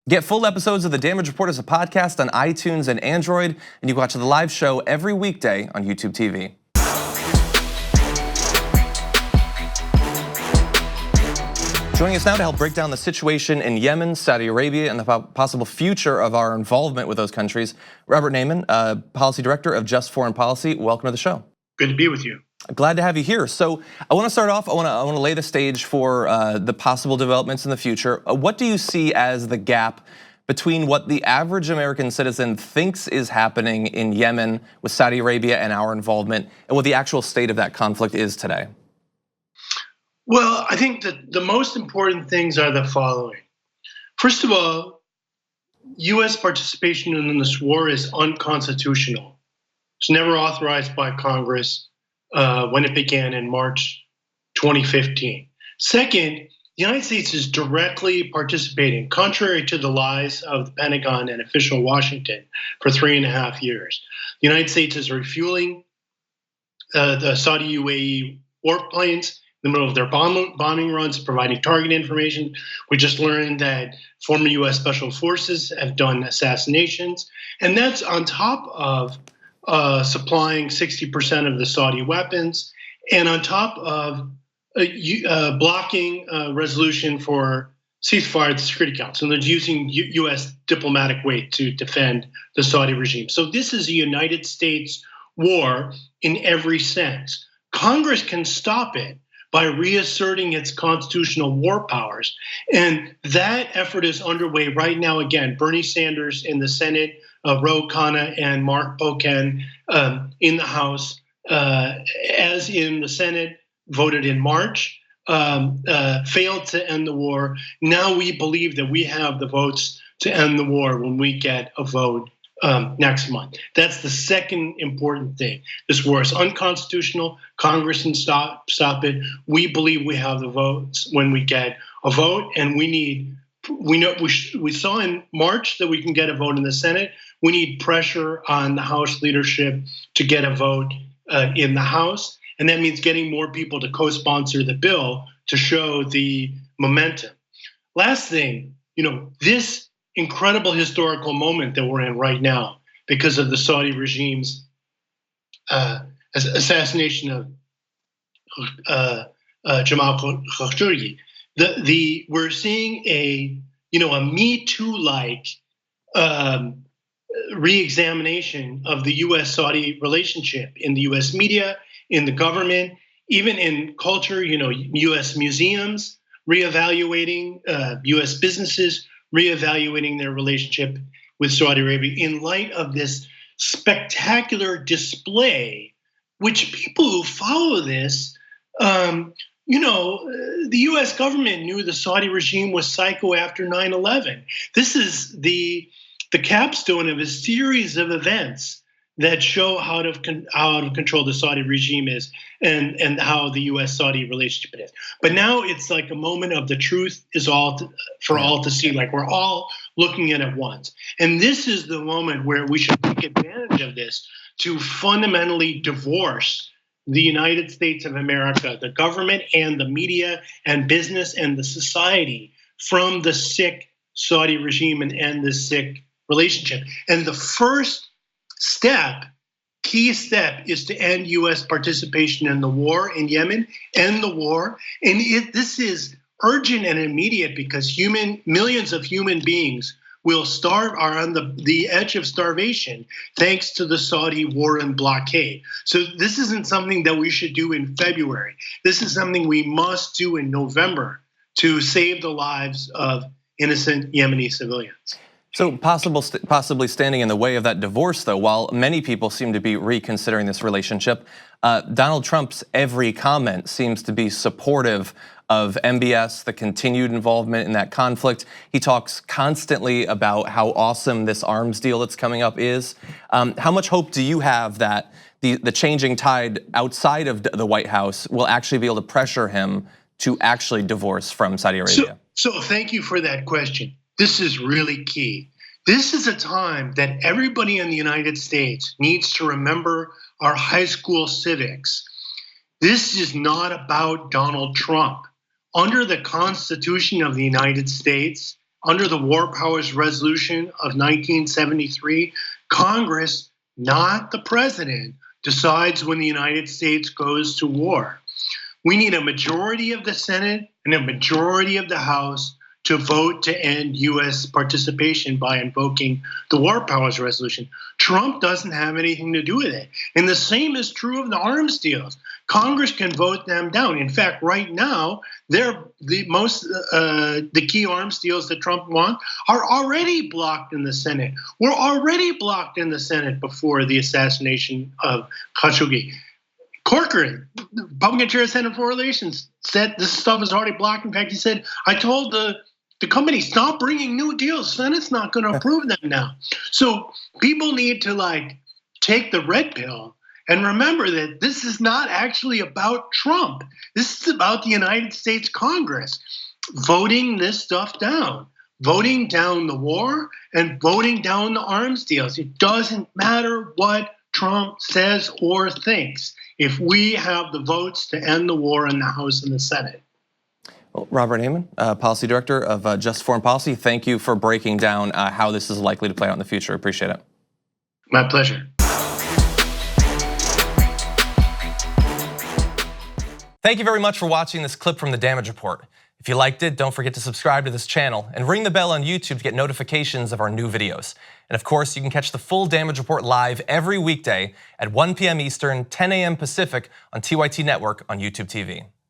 Get full episodes of The Damage Report as a podcast on iTunes and Android, and you can watch the live show every weekday on YouTube TV. Joining us now to help break down the situation in Yemen, Saudi Arabia, and the possible future of our involvement with those countries, Robert Naiman, Policy Director of Just Foreign Policy. Welcome to the show. Good to be with you. Glad to have you here. So I want to start off, I want to lay the stage for the possible developments in the future. What do you see as the gap between what the average American citizen thinks is happening in Yemen with Saudi Arabia and our involvement, and what the actual state of that conflict is today? Well, I think that the most important things are the following. First of all, US participation in this war is unconstitutional. It's never authorized by Congress when it began in March 2015. Second, the United States is directly participating, contrary to the lies of the Pentagon and official Washington, for 3.5 years. The United States is refueling the Saudi UAE warplanes in the middle of their bombing runs, providing target information. We just learned that former US Special Forces have done assassinations, and that's on top of supplying 60% of the Saudi weapons, and on top of blocking resolution for ceasefire at the Security Council. And they're using US diplomatic weight to defend the Saudi regime. So this is a United States war in every sense. Congress can stop it by reasserting its constitutional war powers. And that effort is underway right now. Again, Bernie Sanders in the Senate, Ro Khanna and Mark Pocan in the House, as in the Senate, voted in March, failed to end the war. Now we believe that we have the votes to end the war when we get a vote next month. That's the second important thing. This war is unconstitutional. Congress can stop it. We believe we have the votes when we get a vote, and we saw in March that we can get a vote in the Senate. We need pressure on the House leadership to get a vote in the House, and that means getting more people to co-sponsor the bill to show the momentum. Last thing, this incredible historical moment that we're in right now because of the Saudi regime's assassination of Jamal Khashoggi. We're seeing a Me Too-like re-examination of the U.S.-Saudi relationship in the U.S. media, in the government, even in culture. U.S. museums reevaluating, U.S. businesses reevaluating their relationship with Saudi Arabia in light of this spectacular display, which people who follow this, the US government knew the Saudi regime was psycho after 9/11. This is the capstone of a series of events that show how out of control the Saudi regime is and how the US-Saudi relationship is. But now it's like a moment of the truth is for all to see, like we're all looking at it once. And this is the moment where we should take advantage of this to fundamentally divorce the United States of America, the government and the media and business and the society from the sick Saudi regime and end this sick relationship. And the first key step is to end US participation in the war in Yemen, end the war. And this is urgent and immediate because millions of human beings are on the edge of starvation thanks to the Saudi war and blockade. So this isn't something that we should do in February. This is something we must do in November to save the lives of innocent Yemeni civilians. So possibly standing in the way of that divorce, though, while many people seem to be reconsidering this relationship, Donald Trump's every comment seems to be supportive of MBS, the continued involvement in that conflict. He talks constantly about how awesome this arms deal that's coming up is. How much hope do you have that the changing tide outside of the White House will actually be able to pressure him to actually divorce from Saudi Arabia? So thank you for that question. This is really key. This is a time that everybody in the United States needs to remember our high school civics. This is not about Donald Trump. Under the Constitution of the United States, under the War Powers Resolution of 1973, Congress, not the president, decides when the United States goes to war. We need a majority of the Senate and a majority of the House to vote to end US participation by invoking the War Powers Resolution. Trump doesn't have anything to do with it. And the same is true of the arms deals. Congress can vote them down. In fact, right now, the key arms deals that Trump wants are already blocked in the Senate. Were already blocked in the Senate before the assassination of Khashoggi. Corcoran, Republican chair of Senate Foreign Relations, said this stuff is already blocked. In fact, he said, I told the company, stop bringing new deals. Senate's not going to approve them now. So people need to take the red pill and remember that this is not actually about Trump. This is about the United States Congress voting this stuff down, voting down the war and voting down the arms deals. It doesn't matter what Trump says or thinks if we have the votes to end the war in the House and the Senate. Well, Robert Heyman, Policy Director of Just Foreign Policy, thank you for breaking down how this is likely to play out in the future. Appreciate it. My pleasure. Thank you very much for watching this clip from the Damage Report. If you liked it, don't forget to subscribe to this channel and ring the bell on YouTube to get notifications of our new videos. And of course, you can catch the full Damage Report live every weekday at 1 p.m. Eastern, 10 a.m. Pacific on TYT Network on YouTube TV.